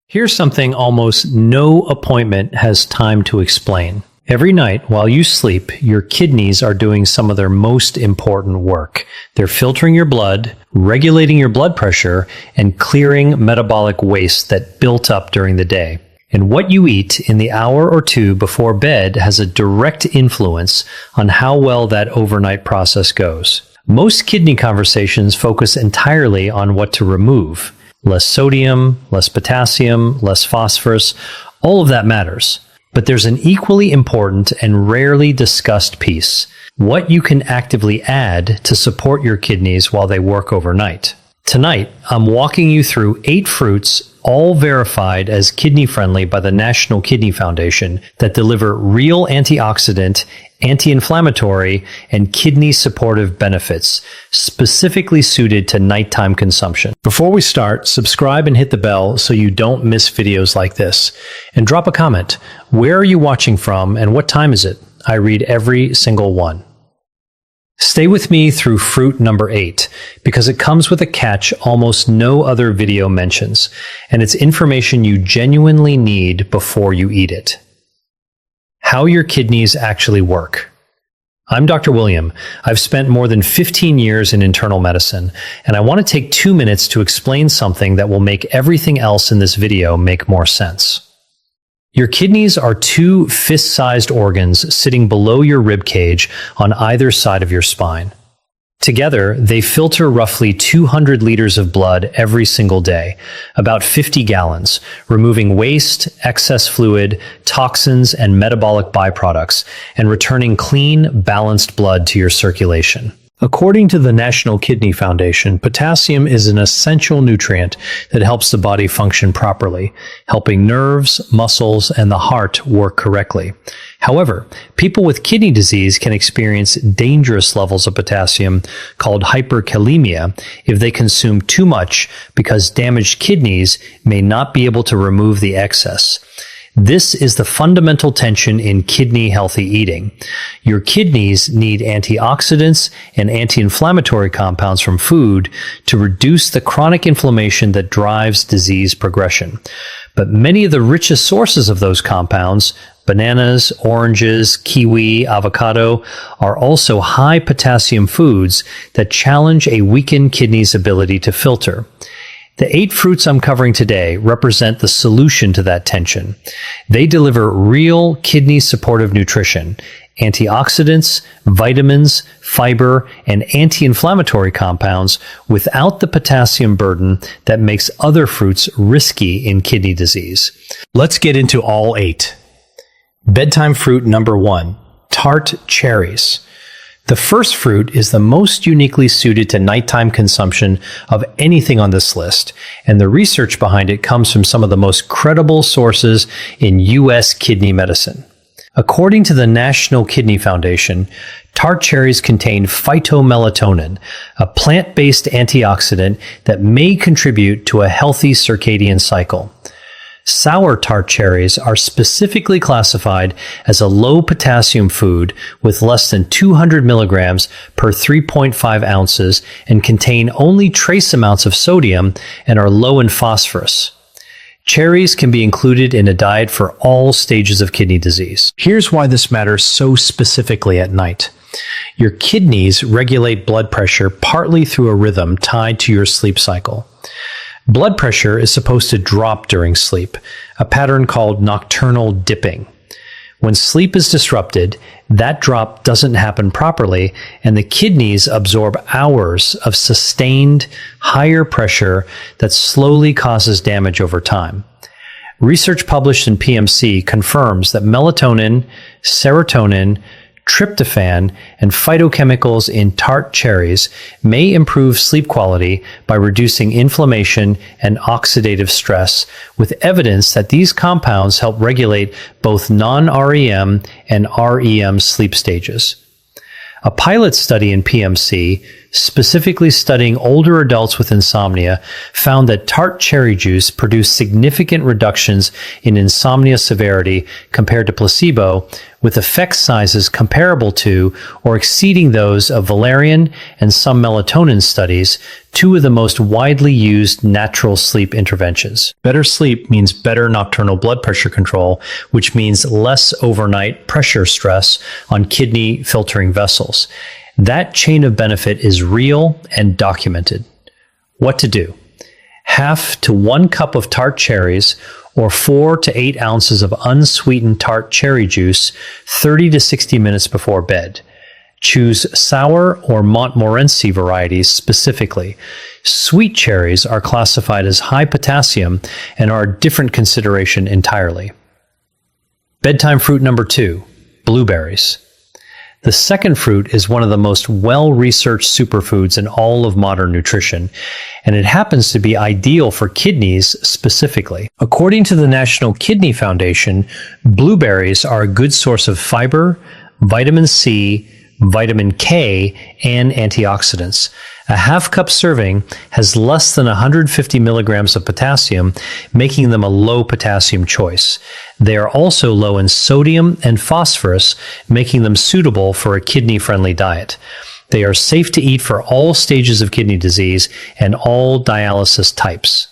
Here's something almost no appointment has time to explain. Every night while you sleep, your kidneys are doing some of their most important work. They're filtering your blood, regulating your blood pressure, and clearing metabolic waste that built up during the day. And what you eat in the hour or two before bed has a direct influence on how well that overnight process goes. Most kidney conversations focus entirely on what to remove. Less sodium, less potassium, less phosphorus, all of that matters. But there's an equally important and rarely discussed piece: what you can actively add to support your kidneys while they work overnight. Tonight, I'm walking you through 8 fruits, all verified as kidney-friendly by the National Kidney Foundation, that deliver real antioxidant, anti-inflammatory, and kidney-supportive benefits, specifically suited to nighttime consumption. Before we start, subscribe and hit the bell so you don't miss videos like this. And drop a comment. Where are you watching from and what time is it? I read every single one. Stay with me through fruit number 8, because it comes with a catch almost no other video mentions, and it's information you genuinely need before you eat it. How your kidneys actually work. I'm Dr. William. I've spent more than 15 years in internal medicine, and I want to take 2 minutes to explain something that will make everything else in this video make more sense. Your kidneys are 2 fist-sized organs sitting below your rib cage on either side of your spine. Together, they filter roughly 200 liters of blood every single day, about 50 gallons, removing waste, excess fluid, toxins, and metabolic byproducts, and returning clean, balanced blood to your circulation. According to the National Kidney Foundation, potassium is an essential nutrient that helps the body function properly, helping nerves, muscles, and the heart work correctly. However, people with kidney disease can experience dangerous levels of potassium called hyperkalemia if they consume too much, because damaged kidneys may not be able to remove the excess. This is the fundamental tension in kidney-healthy eating. Your kidneys need antioxidants and anti-inflammatory compounds from food to reduce the chronic inflammation that drives disease progression. But many of the richest sources of those compounds, bananas, oranges, kiwi, avocado, are also high potassium foods that challenge a weakened kidney's ability to filter. The 8 fruits I'm covering today represent the solution to that tension. They deliver real kidney-supportive nutrition, antioxidants, vitamins, fiber, and anti-inflammatory compounds without the potassium burden that makes other fruits risky in kidney disease. Let's get into all 8. Bedtime fruit number 1, tart cherries. The first fruit is the most uniquely suited to nighttime consumption of anything on this list, and the research behind it comes from some of the most credible sources in U.S. kidney medicine. According to the National Kidney Foundation, tart cherries contain phytomelatonin, a plant-based antioxidant that may contribute to a healthy circadian cycle. Sour tart cherries are specifically classified as a low potassium food with less than 200 milligrams per 3.5 ounces and contain only trace amounts of sodium and are low in phosphorus. Cherries can be included in a diet for all stages of kidney disease. Here's why this matters so specifically at night. Your kidneys regulate blood pressure partly through a rhythm tied to your sleep cycle. Blood pressure is supposed to drop during sleep, a pattern called nocturnal dipping. When sleep is disrupted, that drop doesn't happen properly, and the kidneys absorb hours of sustained, higher pressure that slowly causes damage over time. Research published in PMC confirms that melatonin, serotonin, tryptophan, and phytochemicals in tart cherries may improve sleep quality by reducing inflammation and oxidative stress, with evidence that these compounds help regulate both non-REM and REM sleep stages. A pilot study in PMC, specifically studying older adults with insomnia, found that tart cherry juice produced significant reductions in insomnia severity compared to placebo, with effect sizes comparable to or exceeding those of valerian and some melatonin studies, two of the most widely used natural sleep interventions. Better sleep means better nocturnal blood pressure control, which means less overnight pressure stress on kidney filtering vessels. That chain of benefit is real and documented. What to do? 1/2 to 1 cup of tart cherries or 4 to 8 ounces of unsweetened tart cherry juice 30 to 60 minutes before bed. Choose sour or Montmorency varieties specifically. Sweet cherries are classified as high potassium and are a different consideration entirely. Bedtime fruit number 2, blueberries. The second fruit is one of the most well-researched superfoods in all of modern nutrition, and it happens to be ideal for kidneys specifically. According to the National Kidney Foundation, blueberries are a good source of fiber, vitamin C, vitamin K, and antioxidants. A 1/2 cup serving has less than 150 milligrams of potassium, making them a low potassium choice. They are also low in sodium and phosphorus, making them suitable for a kidney-friendly diet. They are safe to eat for all stages of kidney disease and all dialysis types.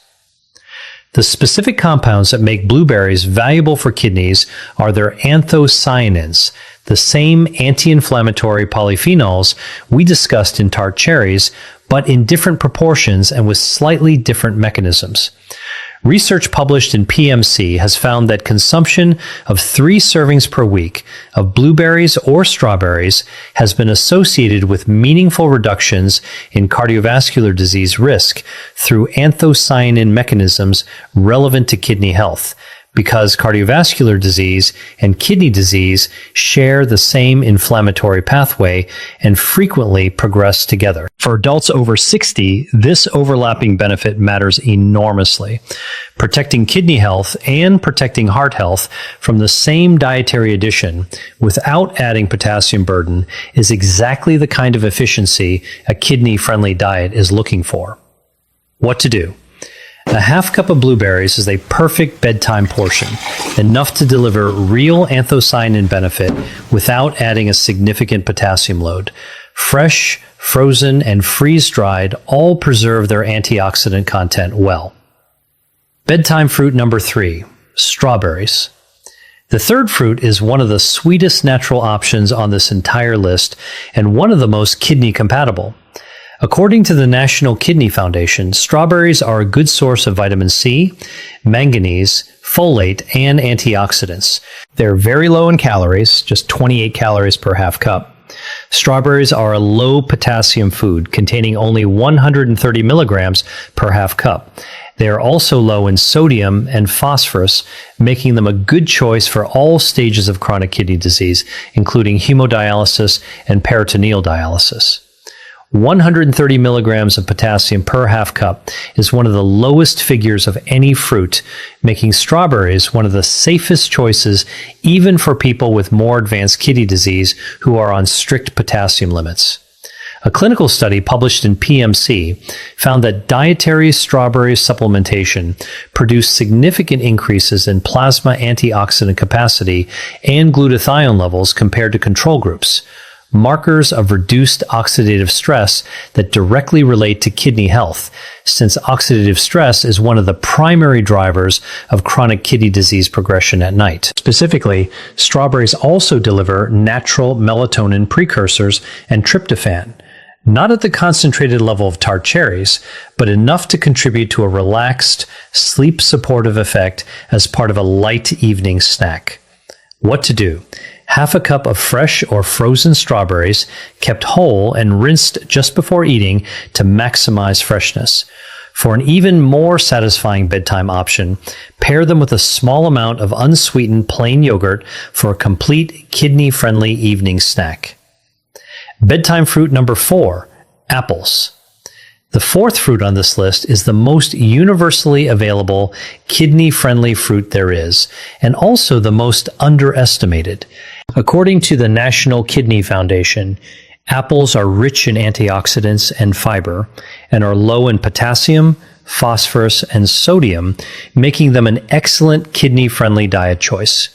The specific compounds that make blueberries valuable for kidneys are their anthocyanins, the same anti-inflammatory polyphenols we discussed in tart cherries, but in different proportions and with slightly different mechanisms. Research published in PMC has found that consumption of 3 servings per week of blueberries or strawberries has been associated with meaningful reductions in cardiovascular disease risk through anthocyanin mechanisms relevant to kidney health, because cardiovascular disease and kidney disease share the same inflammatory pathway and frequently progress together. For adults over 60, this overlapping benefit matters enormously. Protecting kidney health and protecting heart health from the same dietary addition without adding potassium burden is exactly the kind of efficiency a kidney-friendly diet is looking for. What to do? A 1/2 cup of blueberries is a perfect bedtime portion, enough to deliver real anthocyanin benefit without adding a significant potassium load. Fresh, frozen, and freeze-dried all preserve their antioxidant content well. Bedtime fruit number 3, strawberries. The third fruit is one of the sweetest natural options on this entire list and one of the most kidney compatible. According to the National Kidney Foundation, strawberries are a good source of vitamin C, manganese, folate, and antioxidants. They're very low in calories, just 28 calories per 1/2 cup. Strawberries are a low potassium food containing only 130 milligrams per 1/2 cup. They are also low in sodium and phosphorus, making them a good choice for all stages of chronic kidney disease, including hemodialysis and peritoneal dialysis. 130 milligrams of potassium per 1/2 cup is one of the lowest figures of any fruit, making strawberries one of the safest choices even for people with more advanced kidney disease who are on strict potassium limits. A clinical study published in PMC found that dietary strawberry supplementation produced significant increases in plasma antioxidant capacity and glutathione levels compared to control groups, markers of reduced oxidative stress that directly relate to kidney health, since oxidative stress is one of the primary drivers of chronic kidney disease progression at night. Specifically, strawberries also deliver natural melatonin precursors and tryptophan, not at the concentrated level of tart cherries, but enough to contribute to a relaxed, sleep-supportive effect as part of a light evening snack. What to do? 1/2 cup of fresh or frozen strawberries, kept whole and rinsed just before eating to maximize freshness. For an even more satisfying bedtime option, pair them with a small amount of unsweetened plain yogurt for a complete kidney-friendly evening snack. Bedtime fruit number 4, apples. The fourth fruit on this list is the most universally available kidney-friendly fruit there is, and also the most underestimated. According to the National Kidney Foundation, apples are rich in antioxidants and fiber, and are low in potassium, phosphorus, and sodium, making them an excellent kidney-friendly diet choice.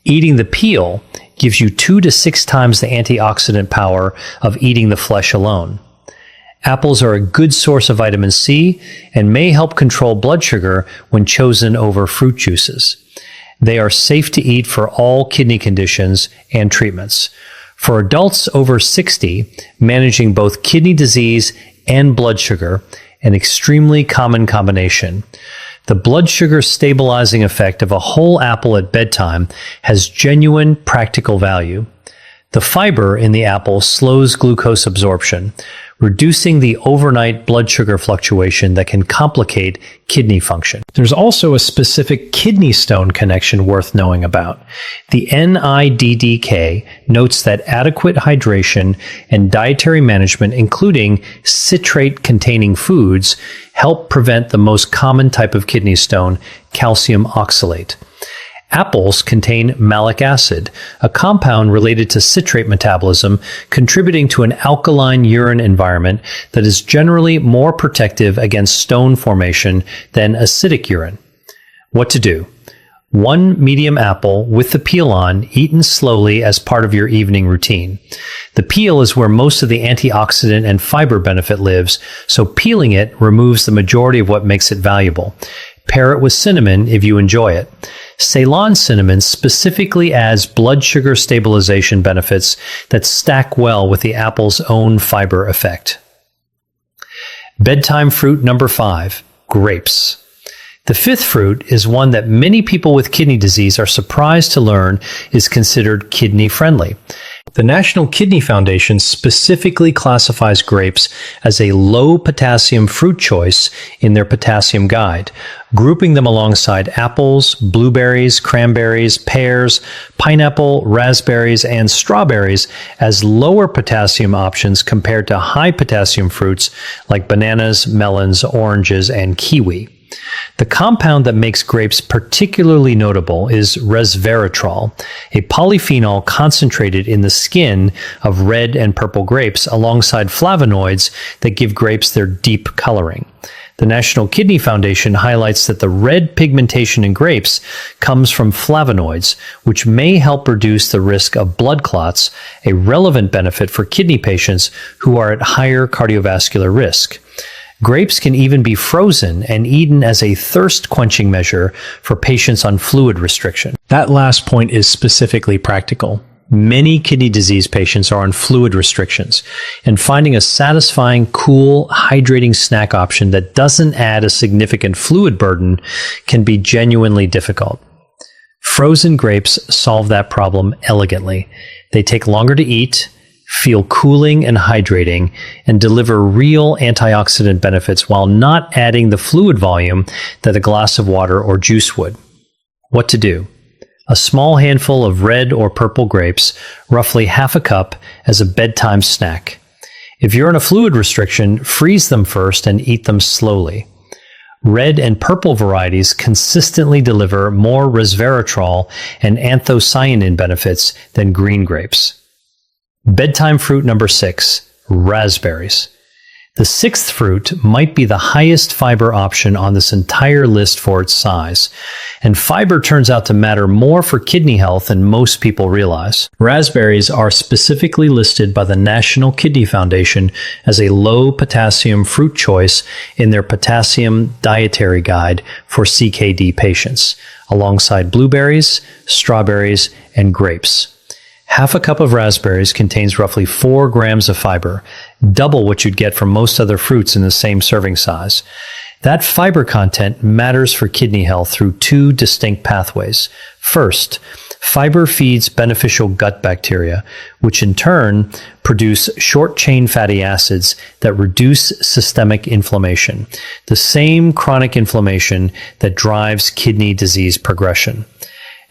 Eating the peel gives you 2 to 6 times the antioxidant power of eating the flesh alone. Apples are a good source of vitamin C and may help control blood sugar when chosen over fruit juices. They are safe to eat for all kidney conditions and treatments. For adults over 60, managing both kidney disease and blood sugar, an extremely common combination. The blood sugar stabilizing effect of a whole apple at bedtime has genuine practical value. The fiber in the apple slows glucose absorption, reducing the overnight blood sugar fluctuation that can complicate kidney function. There's also a specific kidney stone connection worth knowing about. The NIDDK notes that adequate hydration and dietary management, including citrate-containing foods, help prevent the most common type of kidney stone, calcium oxalate. Apples contain malic acid, a compound related to citrate metabolism, contributing to an alkaline urine environment that is generally more protective against stone formation than acidic urine. What to do? 1 medium apple with the peel on, eaten slowly as part of your evening routine. The peel is where most of the antioxidant and fiber benefit lives, so peeling it removes the majority of what makes it valuable. Pair it with cinnamon if you enjoy it. Ceylon cinnamon specifically adds blood sugar stabilization benefits that stack well with the apple's own fiber effect. Bedtime fruit number 5, grapes. The 5th fruit is one that many people with kidney disease are surprised to learn is considered kidney friendly. The National Kidney Foundation specifically classifies grapes as a low potassium fruit choice in their potassium guide, grouping them alongside apples, blueberries, cranberries, pears, pineapple, raspberries, and strawberries as lower potassium options compared to high potassium fruits like bananas, melons, oranges, and kiwi. The compound that makes grapes particularly notable is resveratrol, a polyphenol concentrated in the skin of red and purple grapes alongside flavonoids that give grapes their deep coloring. The National Kidney Foundation highlights that the red pigmentation in grapes comes from flavonoids, which may help reduce the risk of blood clots, a relevant benefit for kidney patients who are at higher cardiovascular risk. Grapes can even be frozen and eaten as a thirst-quenching measure for patients on fluid restriction. That last point is specifically practical. Many kidney disease patients are on fluid restrictions, and finding a satisfying, cool, hydrating snack option that doesn't add a significant fluid burden can be genuinely difficult. Frozen grapes solve that problem elegantly. They take longer to eat, feel cooling and hydrating, and deliver real antioxidant benefits while not adding the fluid volume that a glass of water or juice would. What to do? A small handful of red or purple grapes, roughly half a cup, as a bedtime snack. If you're in a fluid restriction, freeze them first and eat them slowly. Red and purple varieties consistently deliver more resveratrol and anthocyanin benefits than green grapes. Bedtime fruit number 6, raspberries. The 6th fruit might be the highest fiber option on this entire list for its size, and fiber turns out to matter more for kidney health than most people realize. Raspberries are specifically listed by the National Kidney Foundation as a low potassium fruit choice in their potassium dietary guide for CKD patients, alongside blueberries, strawberries, and grapes. Half a cup of raspberries contains roughly 4 grams of fiber, double what you'd get from most other fruits in the same serving size. That fiber content matters for kidney health through 2 distinct pathways. First, fiber feeds beneficial gut bacteria, which in turn produce short-chain fatty acids that reduce systemic inflammation, the same chronic inflammation that drives kidney disease progression.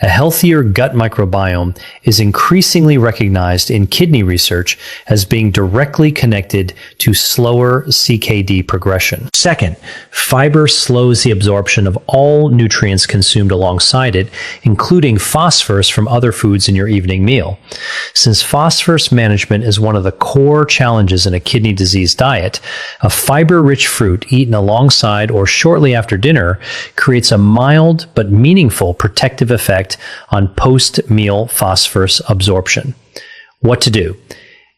A healthier gut microbiome is increasingly recognized in kidney research as being directly connected to slower CKD progression. Second, fiber slows the absorption of all nutrients consumed alongside it, including phosphorus from other foods in your evening meal. Since phosphorus management is one of the core challenges in a kidney disease diet, a fiber-rich fruit eaten alongside or shortly after dinner creates a mild but meaningful protective effect effect on post-meal phosphorus absorption. What to do?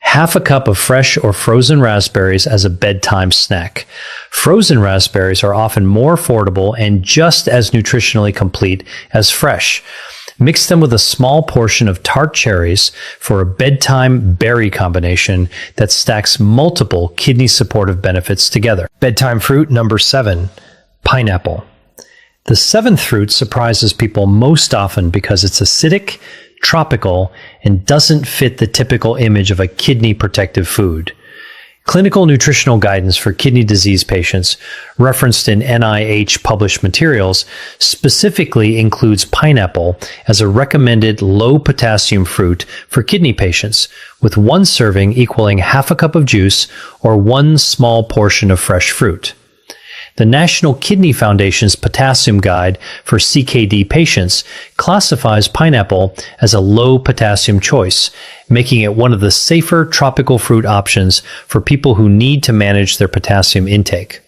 Half a cup of fresh or frozen raspberries as a bedtime snack. Frozen raspberries are often more affordable and just as nutritionally complete as fresh. Mix them with a small portion of tart cherries for a bedtime berry combination that stacks multiple kidney supportive benefits together. Bedtime fruit number 7, pineapple. The 7th fruit surprises people most often because it's acidic, tropical, and doesn't fit the typical image of a kidney protective food. Clinical nutritional guidance for kidney disease patients, referenced in NIH published materials, specifically includes pineapple as a recommended low potassium fruit for kidney patients, with 1 serving equaling half a cup of juice or 1 small portion of fresh fruit. The National Kidney Foundation's Potassium Guide for CKD patients classifies pineapple as a low potassium choice, making it one of the safer tropical fruit options for people who need to manage their potassium intake.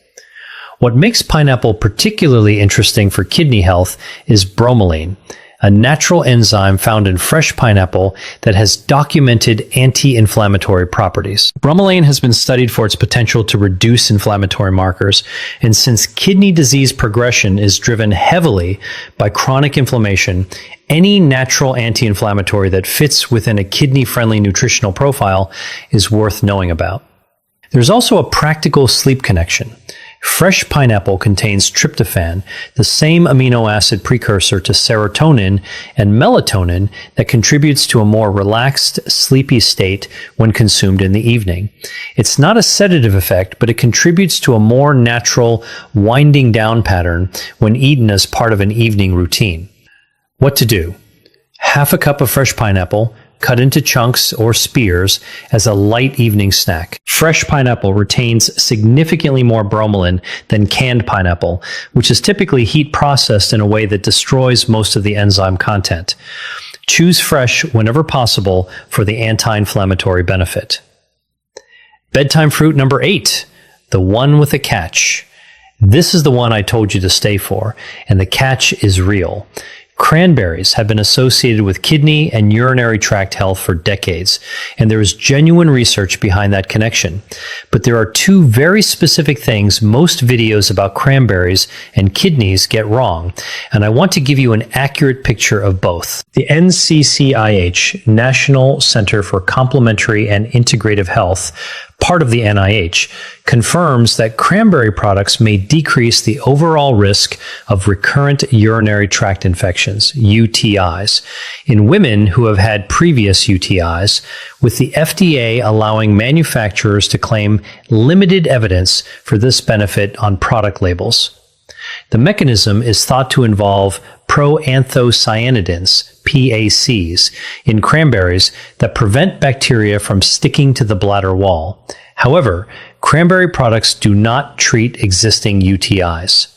What makes pineapple particularly interesting for kidney health is bromelain, a natural enzyme found in fresh pineapple that has documented anti-inflammatory properties. Bromelain has been studied for its potential to reduce inflammatory markers, and since kidney disease progression is driven heavily by chronic inflammation, any natural anti-inflammatory that fits within a kidney-friendly nutritional profile is worth knowing about. There's also a practical sleep connection. Fresh pineapple contains tryptophan, the same amino acid precursor to serotonin and melatonin that contributes to a more relaxed, sleepy state when consumed in the evening. It's not a sedative effect, but it contributes to a more natural winding down pattern when eaten as part of an evening routine. What to do? Half a cup of fresh pineapple, cut into chunks or spears as a light evening snack. Fresh pineapple retains significantly more bromelain than canned pineapple, which is typically heat processed in a way that destroys most of the enzyme content. Choose fresh whenever possible for the anti-inflammatory benefit. Bedtime fruit number 8, the one with a catch. This is the one I told you to stay for, and the catch is real. Cranberries have been associated with kidney and urinary tract health for decades, and there is genuine research behind that connection. But there are 2 very specific things most videos about cranberries and kidneys get wrong, and I want to give you an accurate picture of both. The NCCIH, National Center for Complementary and Integrative Health, part of the NIH, confirms that cranberry products may decrease the overall risk of recurrent urinary tract infections, UTIs, in women who have had previous UTIs, with the FDA allowing manufacturers to claim limited evidence for this benefit on product labels. The mechanism is thought to involve proanthocyanidins, PACs, in cranberries that prevent bacteria from sticking to the bladder wall. However, cranberry products do not treat existing UTIs.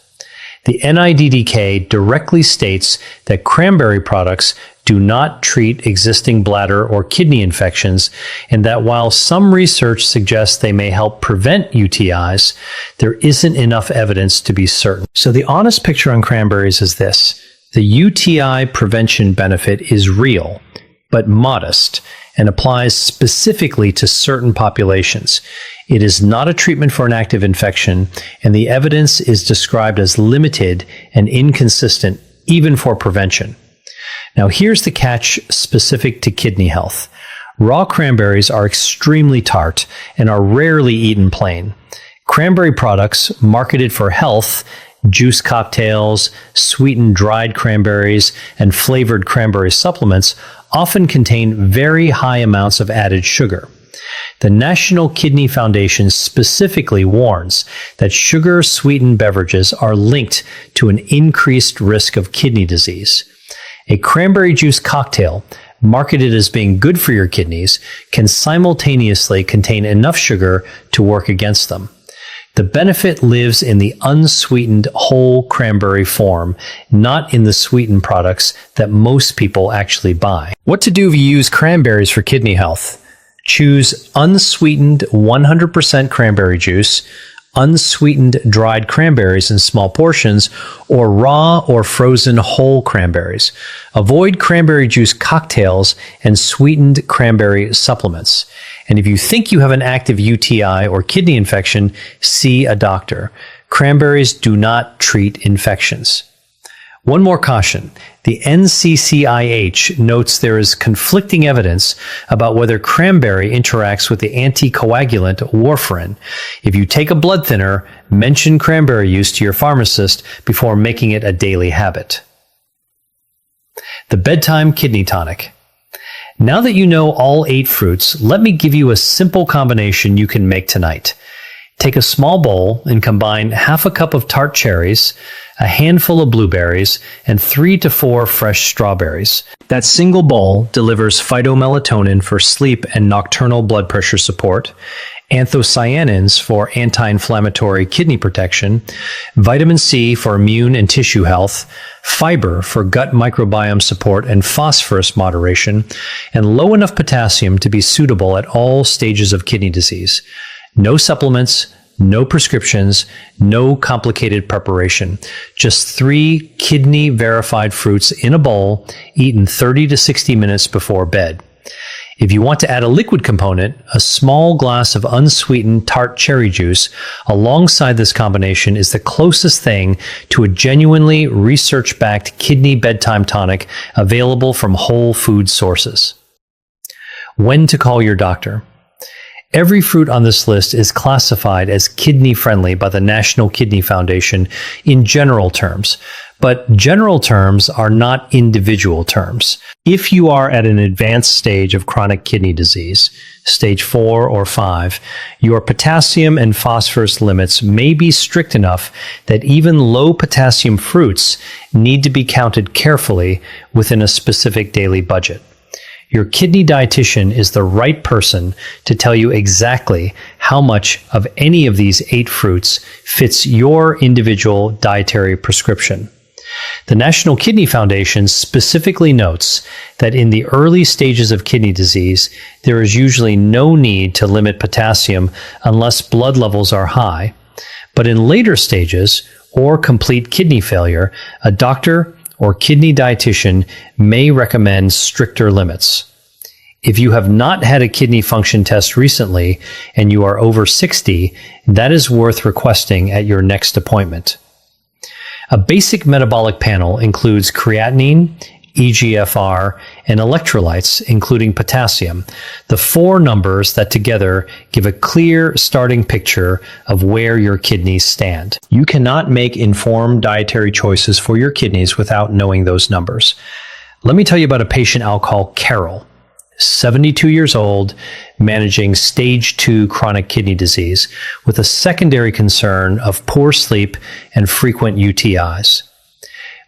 The NIDDK directly states that cranberry products do not treat existing bladder or kidney infections, and that while some research suggests they may help prevent UTIs, there isn't enough evidence to be certain. So the honest picture on cranberries is this. The UTI prevention benefit is real, but modest, and applies specifically to certain populations. It is not a treatment for an active infection, and the evidence is described as limited and inconsistent, even for prevention. Now here's the catch specific to kidney health. Raw cranberries are extremely tart and are rarely eaten plain. Cranberry products marketed for health, juice cocktails, sweetened dried cranberries, and flavored cranberry supplements often contain very high amounts of added sugar. The National Kidney Foundation specifically warns that sugar-sweetened beverages are linked to an increased risk of kidney disease. A cranberry juice cocktail, marketed as being good for your kidneys, can simultaneously contain enough sugar to work against them. The benefit lives in the unsweetened whole cranberry form, not in the sweetened products that most people actually buy. What to do if you use cranberries for kidney health? Choose unsweetened 100% cranberry juice, unsweetened dried cranberries in small portions, or raw or frozen whole cranberries. Avoid cranberry juice cocktails and sweetened cranberry supplements. And if you think you have an active UTI or kidney infection, see a doctor. Cranberries do not treat infections. One more caution. The NCCIH notes there is conflicting evidence about whether cranberry interacts with the anticoagulant warfarin. If you take a blood thinner, mention cranberry use to your pharmacist before making it a daily habit. The bedtime kidney tonic. Now that you know all 8 fruits, let me give you a simple combination you can make tonight. Take a small bowl and combine half a cup of tart cherries, a handful of blueberries, and 3 to 4 fresh strawberries. That single bowl delivers phytomelatonin for sleep and nocturnal blood pressure support, anthocyanins for anti-inflammatory kidney protection, vitamin C for immune and tissue health, fiber for gut microbiome support and phosphorus moderation, and low enough potassium to be suitable at all stages of kidney disease. No supplements, no prescriptions, no complicated preparation. Just 3 kidney-verified fruits in a bowl, eaten 30 to 60 minutes before bed. If you want to add a liquid component, a small glass of unsweetened tart cherry juice alongside this combination is the closest thing to a genuinely research-backed kidney bedtime tonic available from whole food sources. When to call your doctor. Every fruit on this list is classified as kidney-friendly by the National Kidney Foundation in general terms, but general terms are not individual terms. If you are at an advanced stage of chronic kidney disease, stage 4 or 5, your potassium and phosphorus limits may be strict enough that even low potassium fruits need to be counted carefully within a specific daily budget. Your kidney dietitian is the right person to tell you exactly how much of any of these 8 fruits fits your individual dietary prescription. The National Kidney Foundation specifically notes that in the early stages of kidney disease, there is usually no need to limit potassium unless blood levels are high. But in later stages, or complete kidney failure, a doctor or kidney dietitian may recommend stricter limits. If you have not had a kidney function test recently and you are over 60, that is worth requesting at your next appointment. A basic metabolic panel includes creatinine, EGFR, and electrolytes, including potassium, the 4 numbers that together give a clear starting picture of where your kidneys stand. You cannot make informed dietary choices for your kidneys without knowing those numbers. Let me tell you about a patient I'll call Carol, 72 years old, managing stage 2 chronic kidney disease with a secondary concern of poor sleep and frequent UTIs.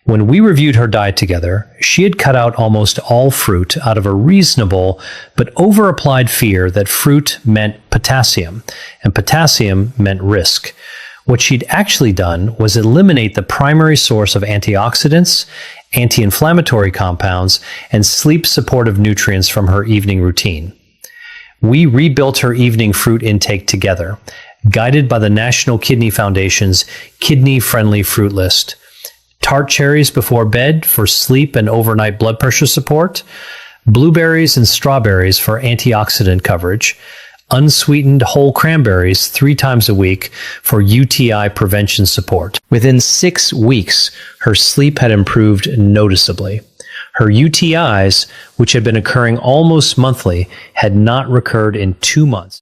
When we reviewed her diet together, she had cut out almost all fruit out of a reasonable but over-applied fear that fruit meant potassium, and potassium meant risk. What she'd actually done was eliminate the primary source of antioxidants, anti-inflammatory compounds, and sleep-supportive nutrients from her evening routine. We rebuilt her evening fruit intake together, guided by the National Kidney Foundation's kidney-friendly fruit list. Tart cherries before bed for sleep and overnight blood pressure support, blueberries and strawberries for antioxidant coverage, unsweetened whole cranberries 3 times a week for UTI prevention support. Within 6 weeks, her sleep had improved noticeably. Her UTIs, which had been occurring almost monthly, had not recurred in 2 months.